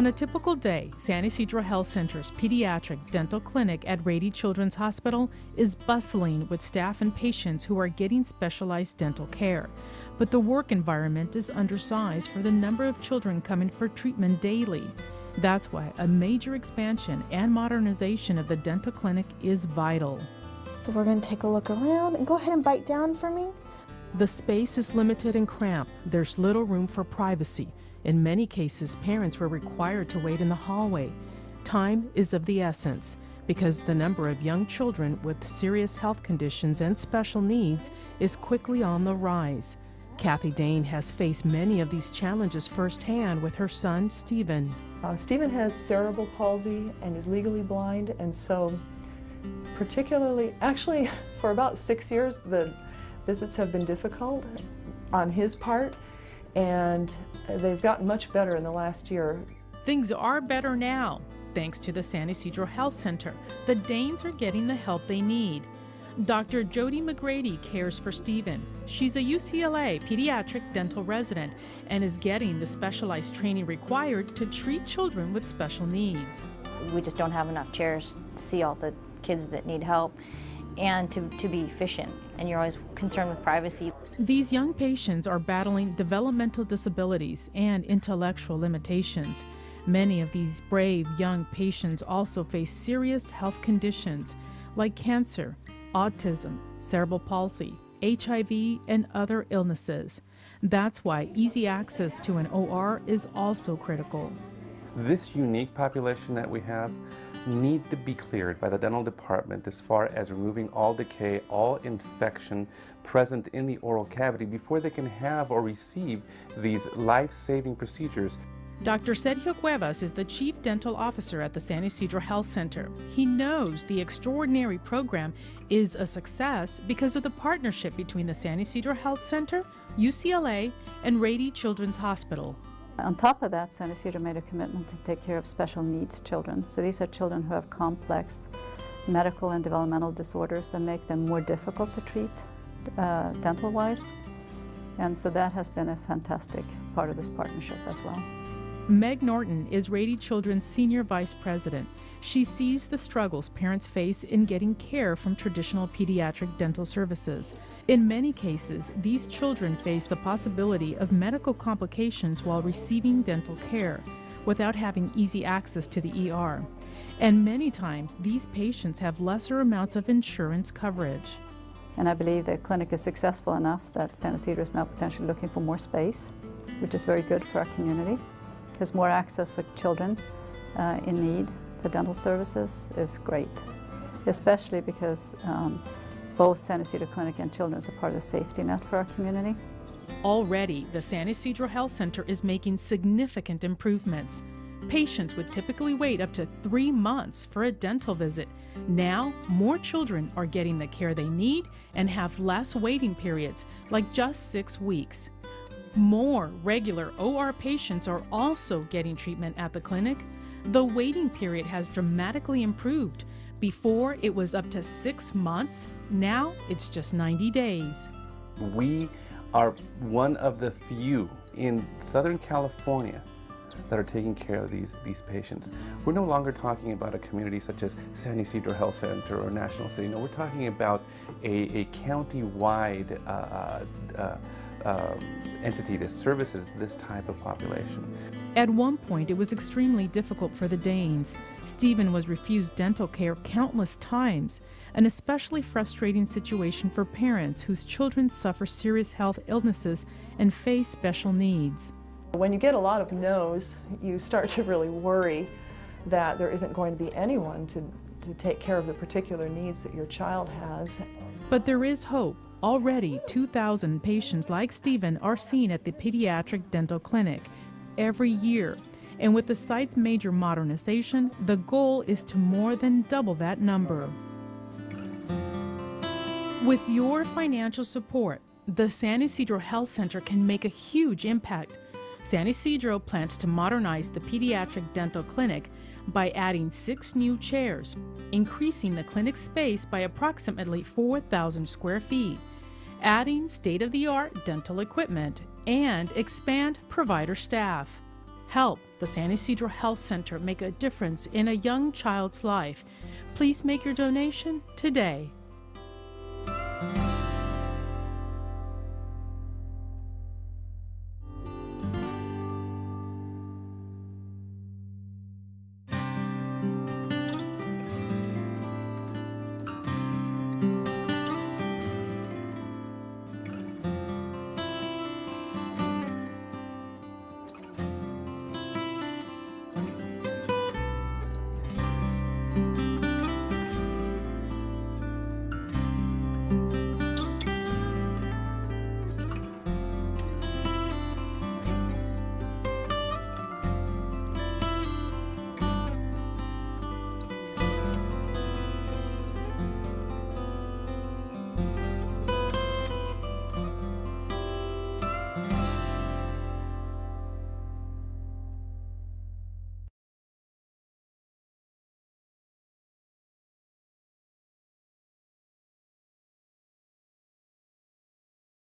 On a typical day, San Ysidro Health Center's pediatric dental clinic at Rady Children's Hospital is bustling with staff and patients who are getting specialized dental care. But the work environment is undersized for the number of children coming for treatment daily. That's why a major expansion and modernization of the dental clinic is vital. So we're going to take a look around and go ahead and bite down for me. The space is limited and cramped. There's little room for privacy. In many cases, parents were required to wait in the hallway. Time is of the essence because the number of young children with serious health conditions and special needs is quickly on the rise. Kathy Dane has faced many of these challenges firsthand with her son, Stephen. Stephen has cerebral palsy and is legally blind, and so particularly, actually, for about 6 years, the visits have been difficult on his part. And they've gotten much better in the last year. Things are better now. Thanks to the San Ysidro Health Center, the Danes are getting the help they need. Dr. Jody McGrady cares for Stephen. She's a UCLA pediatric dental resident and is getting the specialized training required to treat children with special needs. We just don't have enough chairs to see all the kids that need help and to be efficient, and you're always concerned with privacy. These young patients are battling developmental disabilities and intellectual limitations. Many of these brave young patients also face serious health conditions like cancer, autism, cerebral palsy, HIV, and other illnesses. That's why easy access to an OR is also critical. This unique population that we have need to be cleared by the dental department as far as removing all decay, all infection present in the oral cavity before they can have or receive these life-saving procedures. Dr. Sergio Cuevas is the Chief Dental Officer at the San Ysidro Health Center. He knows the extraordinary program is a success because of the partnership between the San Ysidro Health Center, UCLA, and Rady Children's Hospital. On top of that, San Ysidro made a commitment to take care of special needs children. So these are children who have complex medical and developmental disorders that make them more difficult to treat dental-wise. And so that has been a fantastic part of this partnership as well. Meg Norton is Rady Children's Senior Vice President. She sees the struggles parents face in getting care from traditional pediatric dental services. In many cases, these children face the possibility of medical complications while receiving dental care without having easy access to the ER. And many times, these patients have lesser amounts of insurance coverage. And I believe the clinic is successful enough that San Ysidro is now potentially looking for more space, which is very good for our community. Because more access for children in need to dental services is great, especially because both San Ysidro Clinic and Children's are part of the safety net for our community. Already, the San Ysidro Health Center is making significant improvements. Patients would typically wait up to 3 months for a dental visit. Now, more children are getting the care they need and have less waiting periods, like just 6 weeks. More regular OR patients are also getting treatment at the clinic. The waiting period has dramatically improved. Before, it was up to 6 months. Now, it's just 90 days. We are one of the few in Southern California that are taking care of these patients. We're no longer talking about a community such as San Ysidro Health Center or National City. No, we're talking about a county-wide entity that services this type of population. At one point, it was extremely difficult for the Danes. Stephen was refused dental care countless times, an especially frustrating situation for parents whose children suffer serious health illnesses and face special needs. When you get a lot of no's, you start to really worry that there isn't going to be anyone to take care of the particular needs that your child has. But there is hope. Already, 2,000 patients like Stephen are seen at the pediatric dental clinic every year. And with the site's major modernization, the goal is to more than double that number. With your financial support, the San Ysidro Health Center can make a huge impact. San Ysidro plans to modernize the pediatric dental clinic by adding 6 new chairs, increasing the clinic space by approximately 4,000 square feet, adding state-of-the-art dental equipment, and expand provider staff. Help the San Ysidro Health Center make a difference in a young child's life. Please make your donation today.